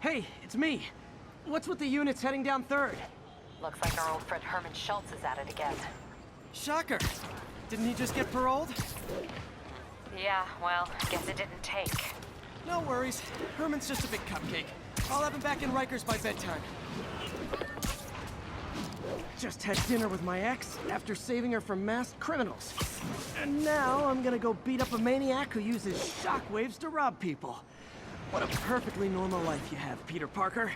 Hey, it's me. What's with the units heading down 3rd? Looks like our old friend Herman Schultz is at it again. Shocker. Didn't he just get paroled? Yeah, well, guess it didn't take. No worries. Herman's just a big cupcake. I'll have him back in Rikers by bedtime. Just had dinner with my ex after saving her from masked criminals. And now I'm gonna go beat up a maniac who uses shockwaves to rob people. What a perfectly normal life you have, Peter Parker.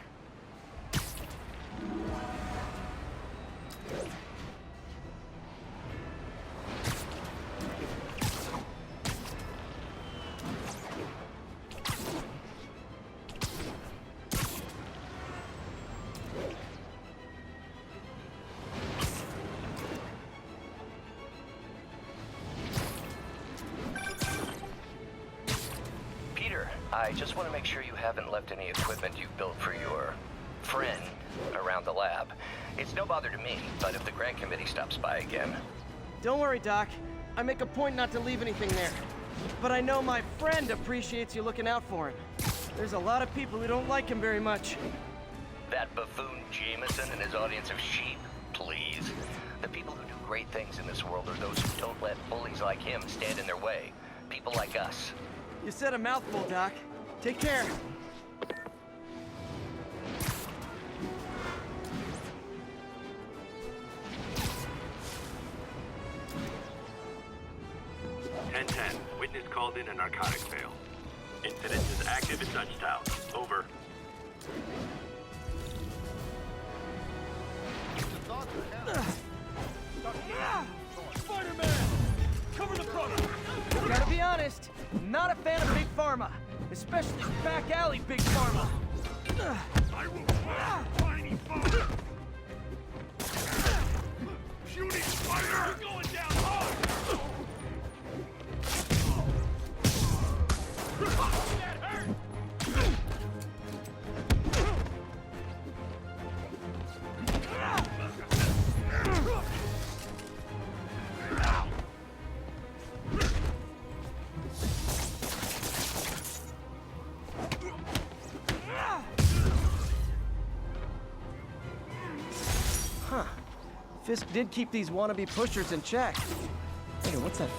I just want to make sure you haven't left any equipment you've built for your friend around the lab. It's no bother to me, but if the grant committee stops by again... Don't worry, Doc. I make a point not to leave anything there. But I know my friend appreciates you looking out for him. There's a lot of people who don't like him very much. That buffoon Jameson and his audience of sheep? Please. The people who do great things in this world are those who don't let bullies like him stand in their way. People like us. You said a mouthful, Doc. Take care. Witness called in a narcotics fail. Incident is active in Dutchtown. Over. SpiderMan! Cover the front! Gotta be honest, not a fan of Big Pharma. Especially back alley Big Pharma. I will find tiny fire! Shooting fire! You're going down hard! That hurt! Huh. Fisk did keep these wannabe pushers in check. Hey, what's that?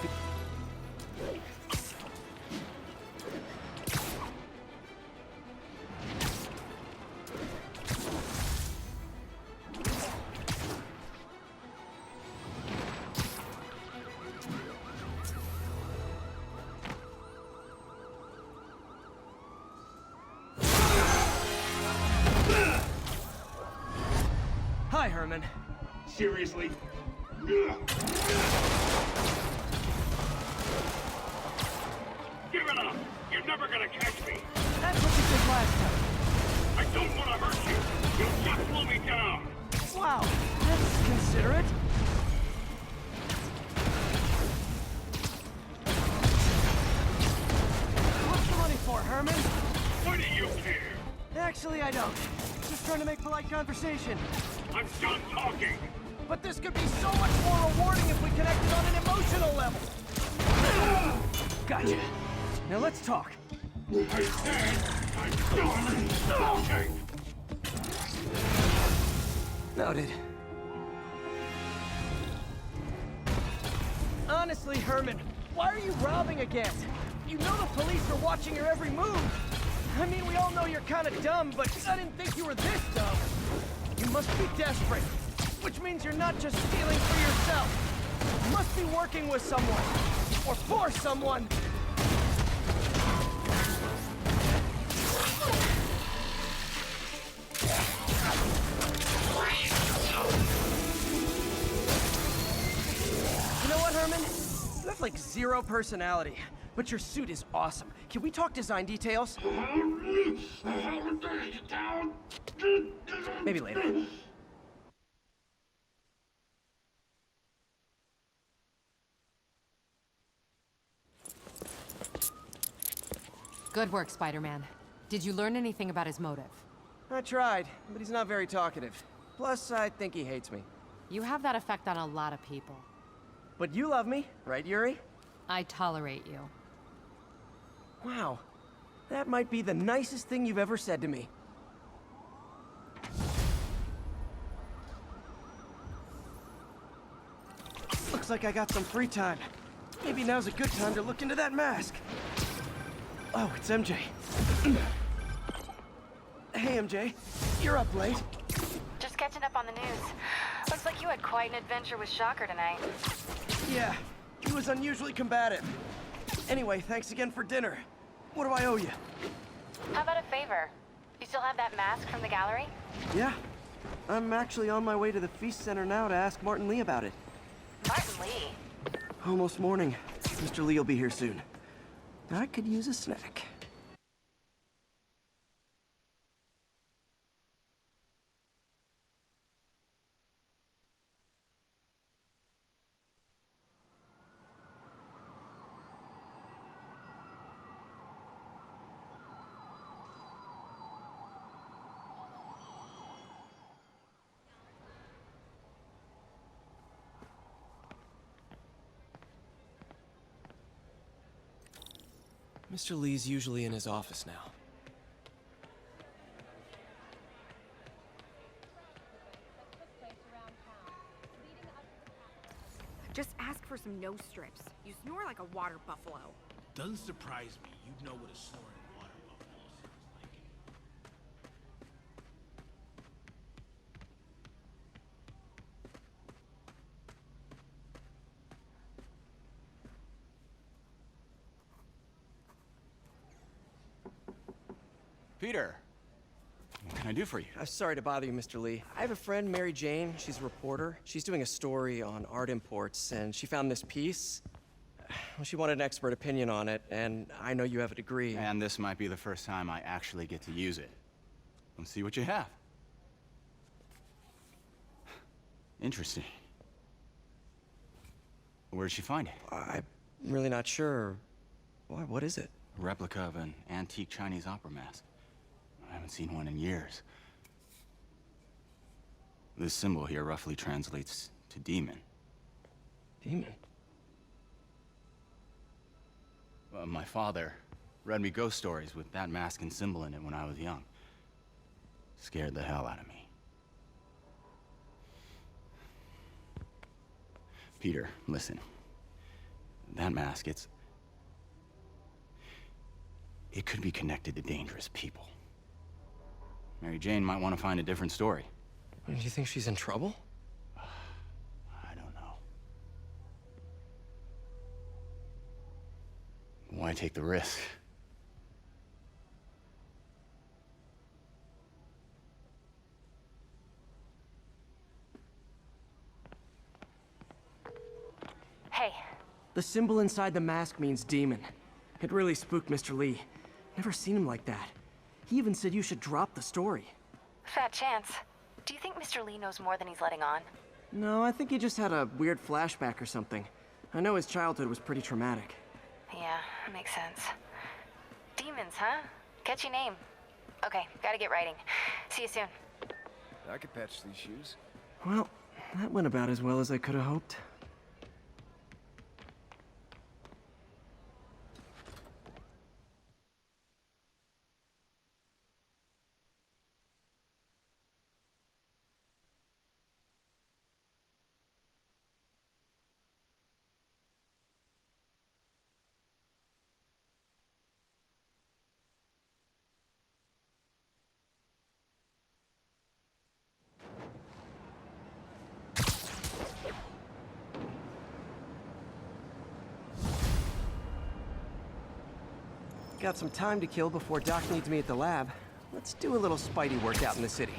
Hi, Herman. Seriously? Give it up! You're never gonna catch me! That's what you did last time. I don't want to hurt you! You'll just slow me down! Wow, that's considerate. What's the money for, Herman? Why do you care? Actually, I don't. Just trying to make polite conversation. I'm done talking! But this could be so much more rewarding if we connected on an emotional level. Gotcha. Now let's talk. I said I'm done talking! Noted. Honestly, Herman, why are you robbing again? You know the police are watching your every move. I mean, we all know you're kind of dumb, but I didn't think you were this dumb. You must be desperate, which means you're not just stealing for yourself. You must be working with someone, or for someone. You know what, Herman? You have like zero personality, but your suit is awesome. Can we talk design details? Maybe later. Good work, Spider-Man. Did you learn anything about his motive? I tried, but he's not very talkative. Plus, I think he hates me. You have that effect on a lot of people. But you love me, right, Yuri? I tolerate you. Wow. That might be the nicest thing you've ever said to me. Looks like I got some free time. Maybe now's a good time to look into that mask. Oh, it's MJ. Hey, MJ. You're up late. Just catching up on the news. Looks like you had quite an adventure with Shocker tonight. Yeah, he was unusually combative. Anyway, thanks again for dinner. What do I owe you? How about a favor? You still have that mask from the gallery? Yeah. I'm actually on my way to the Feast Center now to ask Martin Lee about it. Martin Lee? Almost morning. Mr. Lee will be here soon. I could use a snack. Mr. Lee's usually in his office now. Just ask for some nose strips. You snore like a water buffalo. Doesn't surprise me. You'd know what a snoring water buffalo sounds like. Peter, what can I do for you? Sorry to bother you, Mr. Lee. I have a friend, Mary Jane. She's a reporter. She's doing a story on art imports, and she found this piece. Well, she wanted an expert opinion on it, and I know you have a degree. And this might be the first time I actually get to use it. Let's see what you have. Interesting. Where'd she find it? I'm really not sure. Why, what is it? A replica of an antique Chinese opera mask. I haven't seen one in years. This symbol here roughly translates to demon. Demon? My father read me ghost stories with that mask and symbol in it when I was young. Scared the hell out of me. Peter, listen. That mask, it could be connected to dangerous people. Mary Jane might want to find a different story. Do you think she's in trouble? I don't know. Why take the risk? Hey, The symbol inside the mask means demon. It really spooked Mr. Lee. Never seen him like that. He even said you should drop the story. fat chance. Do you think Mr. Lee knows more than he's letting on? No, I think he just had a weird flashback or something. I know his childhood was pretty traumatic. Yeah, makes sense. Demons, huh? Catchy name. Okay, gotta get writing. See you soon. I could patch these shoes. Well, that went about as well as I could have hoped. Got some time to kill before Doc needs me at the lab. Let's do a little Spidey workout in the city.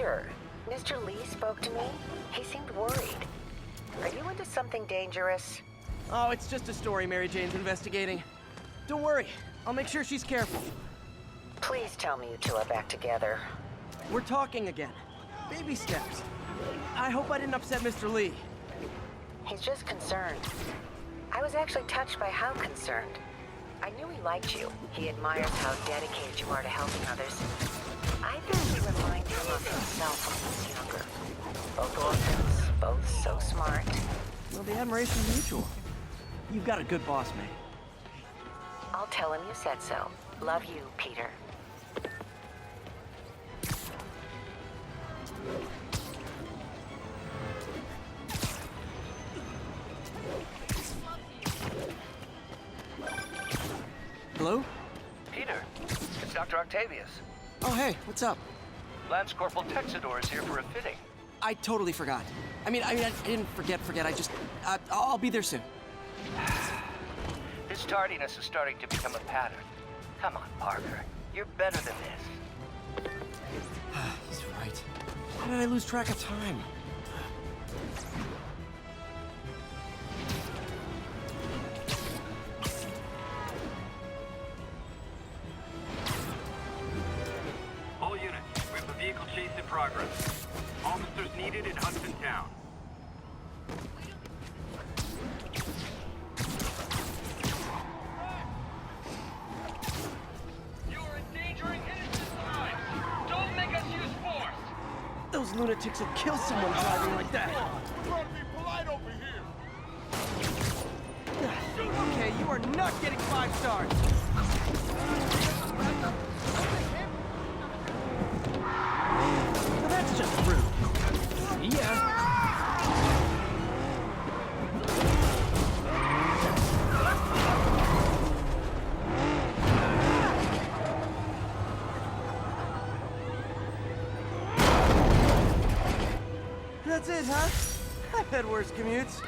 Peter, Mr. Lee spoke to me. He seemed worried. Are you into something dangerous? Oh, it's just a story Mary Jane's investigating. Don't worry, I'll make sure she's careful. Please tell me you two are back together. We're talking again. Baby steps. I hope I didn't upset Mr. Lee. He's just concerned. I was actually touched by how concerned. I knew he liked you. He admires how dedicated you are to helping others. I think you remind him of himself when he was younger. Both orphans, both so smart. Well, the admiration's mutual. You've got a good boss, May. I'll tell him you said so. Love you, Peter. Hello? Peter, it's Dr. Octavius. Oh, hey, what's up? Lance Corporal Texador is here for a fitting. I totally forgot. I didn't forget. I'll be there soon. His tardiness is starting to become a pattern. Come on, Parker. You're better than this. He's right. How did I lose track of time? All units, we have a vehicle chase in progress. Officers needed in Hudson Town. Those lunatics will kill someone driving like that. We're trying to be polite over here. Okay, you are not getting 5 stars. Well, that's just rude. Yeah. That's it, huh? I've had worse commutes.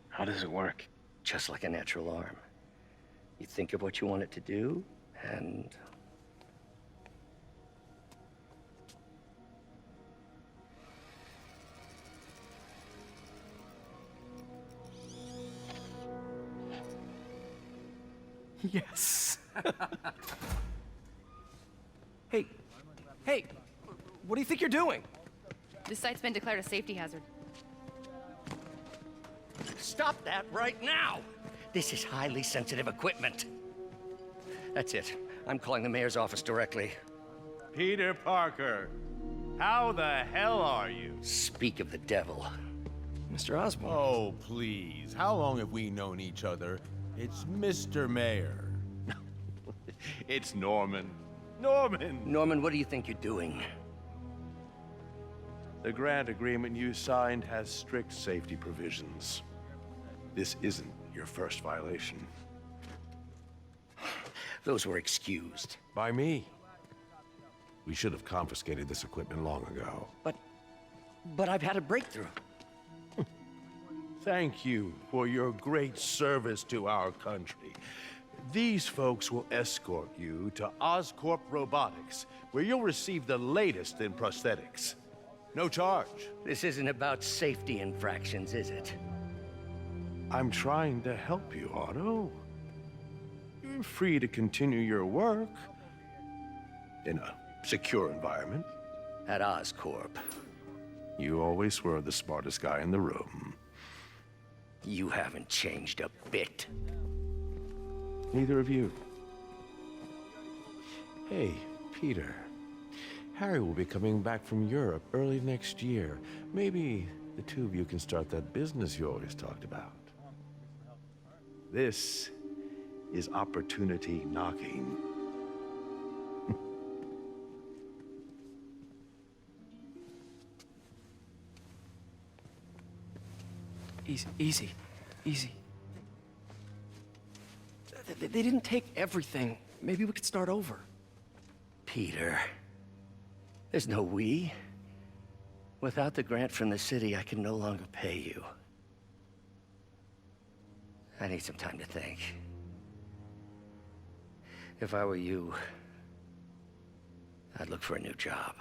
How does it work? Just like a natural arm. You think of what you want it to do, and... Yes. Hey, what do you think you're doing? This site's been declared a safety hazard. Stop that right now! This is highly sensitive equipment. That's it. I'm calling the mayor's office directly. Peter Parker, how the hell are you? Speak of the devil. Mr. Osborn. Oh, please. How long have we known each other? It's Mr. Mayor. It's Norman. Norman! Norman, what do you think you're doing? The grant agreement you signed has strict safety provisions. This isn't your first violation. Those were excused. By me. We should have confiscated this equipment long ago. But I've had a breakthrough. Thank you for your great service to our country. These folks will escort you to Oscorp Robotics, where you'll receive the latest in prosthetics. No charge. This isn't about safety infractions, is it? I'm trying to help you, Otto. You're free to continue your work in a secure environment. At Oscorp. You always were the smartest guy in the room. You haven't changed a bit. Neither of you. Hey, Peter. Harry will be coming back from Europe early next year. Maybe the two of you can start that business you always talked about. This is opportunity knocking. Easy. They didn't take everything. Maybe we could start over. Peter. There's no we. Without the grant from the city, I can no longer pay you. I need some time to think. If I were you, I'd look for a new job.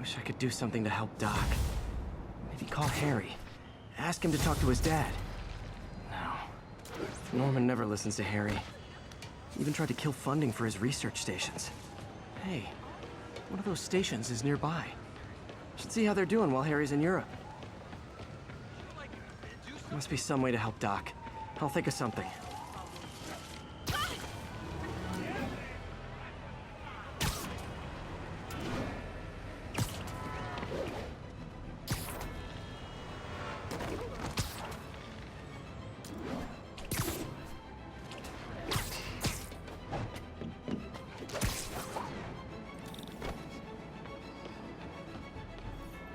Wish I could do something to help Doc. Maybe call Harry. Ask him to talk to his dad. No. Norman never listens to Harry. Even tried to kill funding for his research stations. Hey, one of those stations is nearby. Should see how they're doing while Harry's in Europe. Must be some way to help Doc. I'll think of something.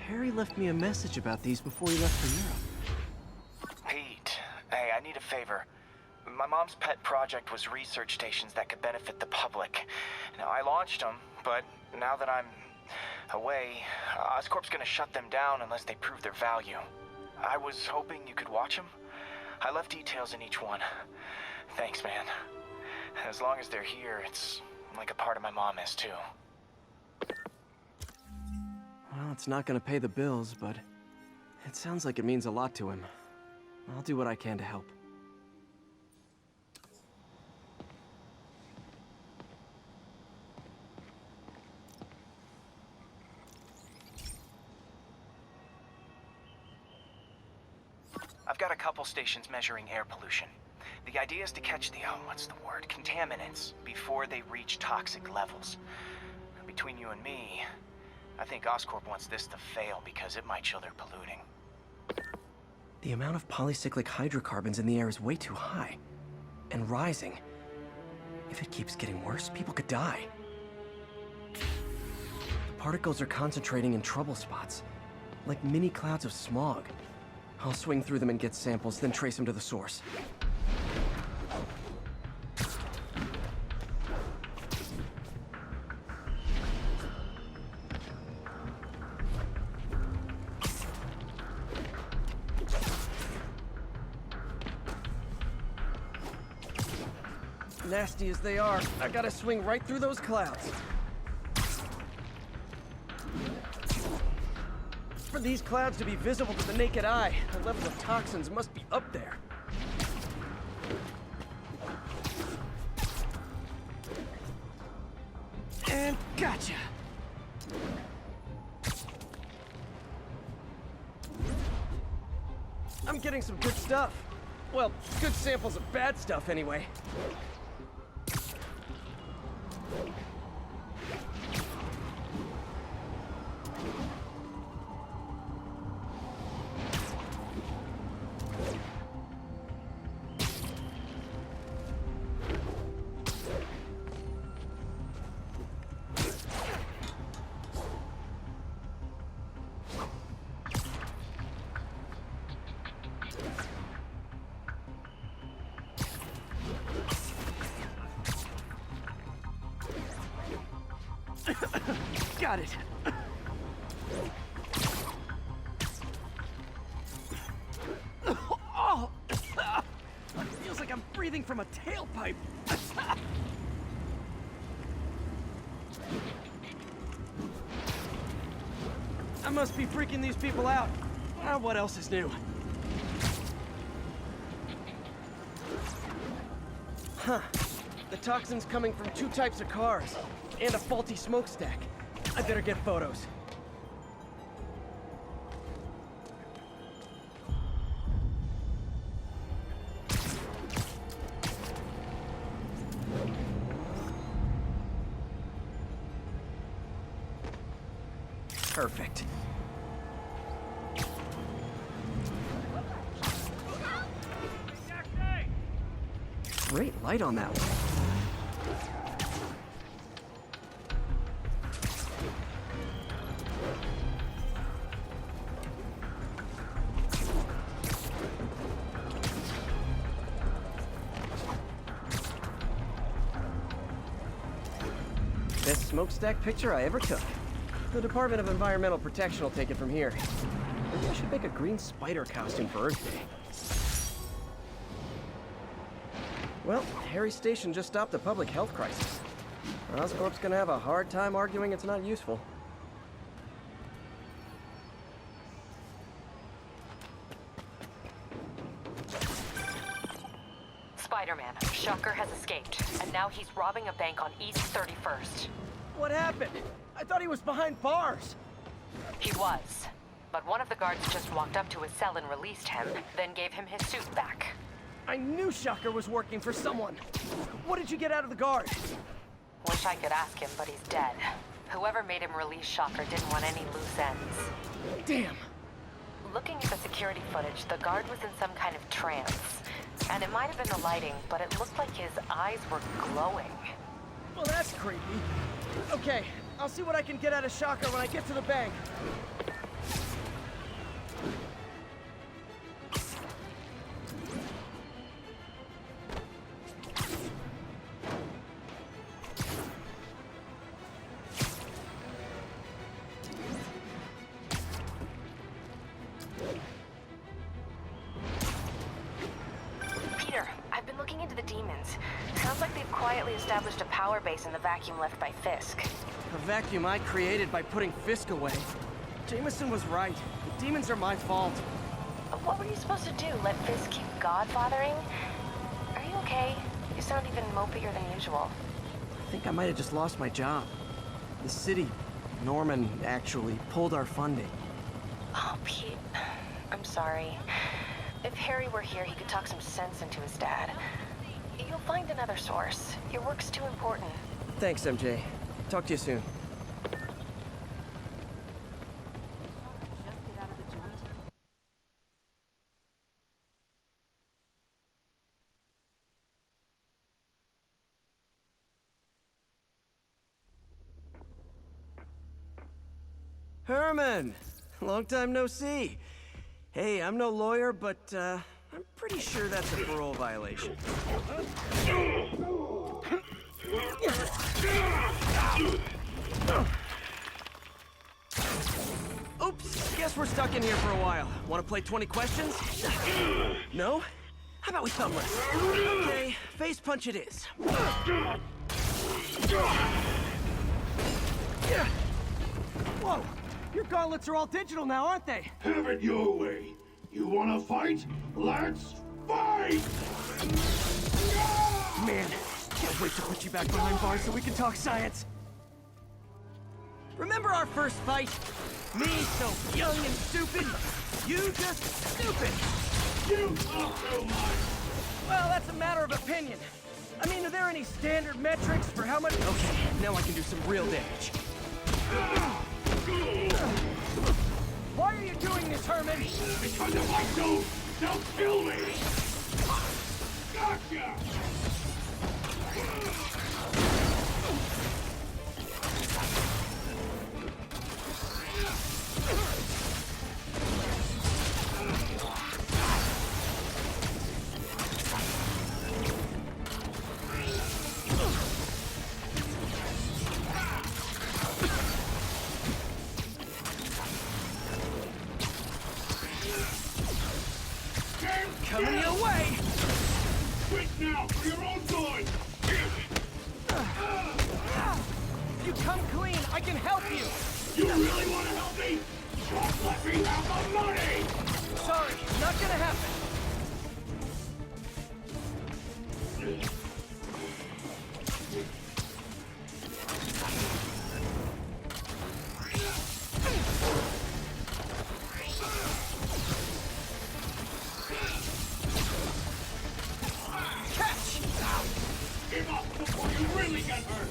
Harry left me a message about these before he left for Europe. Pete, hey, I need a favor. My mom's pet project was research stations that could benefit the public. Now, I launched them, but now that I'm away, Oscorp's gonna shut them down unless they prove their value. I was hoping you could watch them. I left details in each one. Thanks, man. As long as they're here, it's like a part of my mom is, too. Well, it's not gonna pay the bills, but it sounds like it means a lot to him. I'll do what I can to help. I've got a couple stations measuring air pollution. The idea is to catch the, contaminants before they reach toxic levels. Between you and me, I think Oscorp wants this to fail because it might show they're polluting. The amount of polycyclic hydrocarbons in the air is way too high. And rising. If it keeps getting worse, people could die. The particles are concentrating in trouble spots, like mini clouds of smog. I'll swing through them and get samples, then trace them to the source. Nasty as they are, I gotta swing right through those clouds. For these clouds to be visible to the naked eye, the level of toxins must be up there. And gotcha! I'm getting some good stuff. Well, good samples of bad stuff anyway. Got it. Oh! It feels like I'm breathing from a tailpipe. I must be freaking these people out. What else is new? Huh. The toxin's coming from 2 types of cars, and a faulty smokestack. I better get photos. Perfect. Great light on that one. Best smokestack picture I ever took. The Department of Environmental Protection will take it from here. Maybe I should make a green spider costume for Earth Day. Well, Harry's station just stopped a public health crisis. Oscorp's gonna have a hard time arguing it's not useful. Spider-Man, Shocker has escaped, and now he's robbing a bank on East 31st. What happened? I thought he was behind bars. He was, but one of the guards just walked up to his cell and released him, then gave him his suit back. I knew Shocker was working for someone. What did you get out of the guard? Wish I could ask him, but he's dead. Whoever made him release Shocker didn't want any loose ends. Damn. Looking at the security footage, the guard was in some kind of trance. And it might have been the lighting, but it looked like his eyes were glowing. Well, that's creepy. Okay, I'll see what I can get out of Shocker when I get to the bank. Established a power base in the vacuum left by Fisk. A vacuum I created by putting Fisk away. Jameson was right. The demons are my fault. What were you supposed to do? Let Fisk keep godfathering? Are you okay? You sound even mopier than usual. I think I might have just lost my job. The city, Norman, actually pulled our funding. Oh, Pete. I'm sorry. If Harry were here, he could talk some sense into his dad. You'll find another source. Your work's too important. Thanks, MJ. Talk to you soon. Herman! Long time no see. Hey, I'm no lawyer, but, I'm pretty sure that's a parole violation. Oops, guess we're stuck in here for a while. Want to play 20 questions? No? How about we thumbless? Okay, face punch it is. Whoa! Your gauntlets are all digital now, aren't they? Have it your way. You wanna fight? Let's fight! Man, can't wait to put you back behind bars so we can talk science. Remember our first fight? Me so young and stupid, you just stupid. You talk too much. Well, that's a matter of opinion. I mean, are there any standard metrics for how much? Okay, now I can do some real damage. Why are you doing this, Herman? Because if I don't, they'll kill me! Gotcha! your own good! If you come clean, I can help you! You really want to help me? Just let me have the money! Sorry, not gonna happen. Catch! Give up before you really get hurt!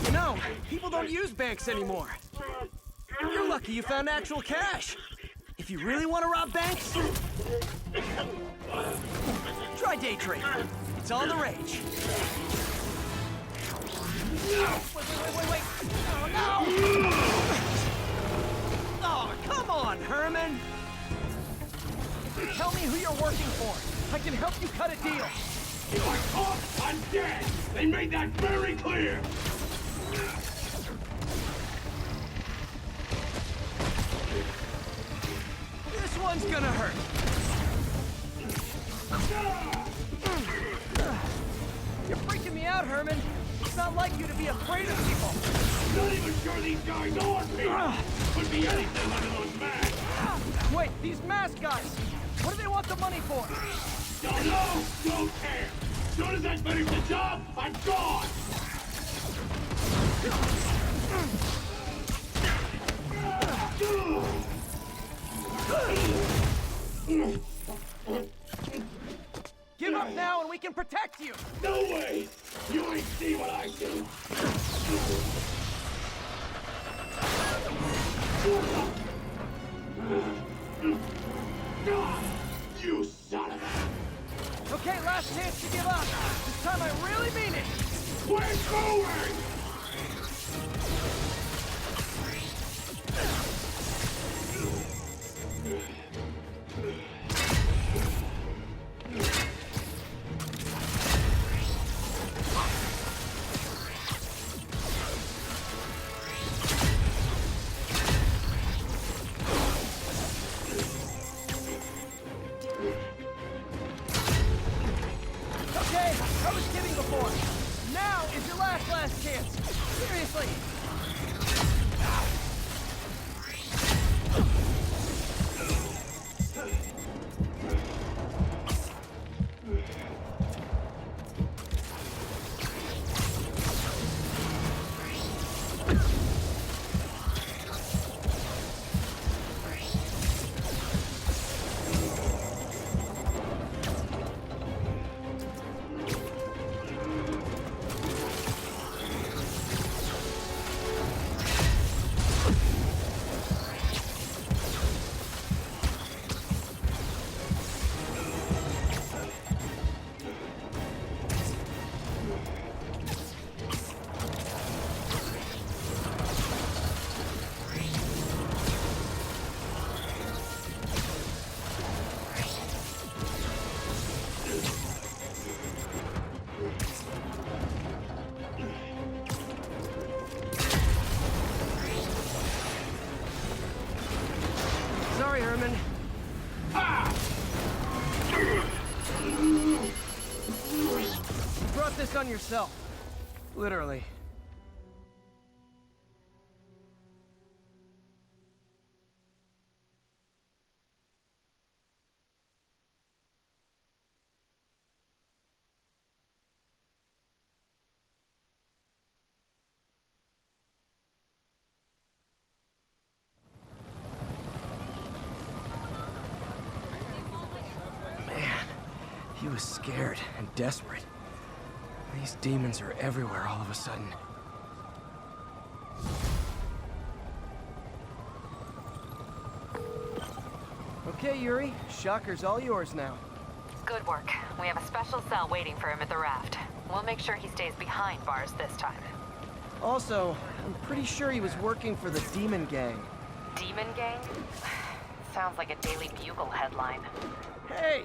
You know, people don't use banks anymore. You're lucky you found actual cash. If you really want to rob banks, try day trading. It's all the rage. Wait. Oh, no! Oh, come on, Herman. Tell me who you're working for. I can help you cut a deal. If I talk, I'm dead! They made that very clear! This one's gonna hurt. You're freaking me out, Herman. It's not like you to be afraid of people. Not even sure these guys are people! Could be anything under those masks! Wait, these mask guys! What do they want the money for? Don't know, don't care! Soon as I finish the job, I'm gone! Give up now and we can protect you! No way! You ain't see what I do! You son of a... Okay, last chance to give up. This time I really mean it. We're going! Okay, I was kidding before. Now is your last chance. Seriously. Sorry, Herman. You brought this on yourself. Literally. He was scared and desperate. These demons are everywhere all of a sudden. Okay, Yuri. Shocker's all yours now. Good work. We have a special cell waiting for him at the raft. We'll make sure he stays behind bars this time. Also, I'm pretty sure he was working for the Demon Gang. Demon Gang? Sounds like a Daily Bugle headline. Hey!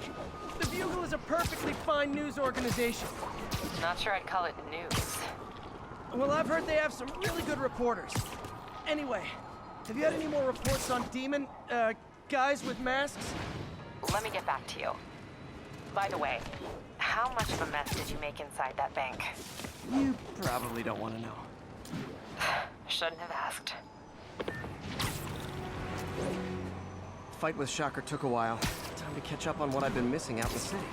The Bugle is a perfectly fine news organization. Not sure I'd call it news. Well, I've heard they have some really good reporters. Anyway, have you had any more reports on demon, guys with masks? Let me get back to you. By the way, how much of a mess did you make inside that bank? You probably don't want to know. Shouldn't have asked. Fight with Shocker took a while. Time to catch up on what I've been missing out in the city.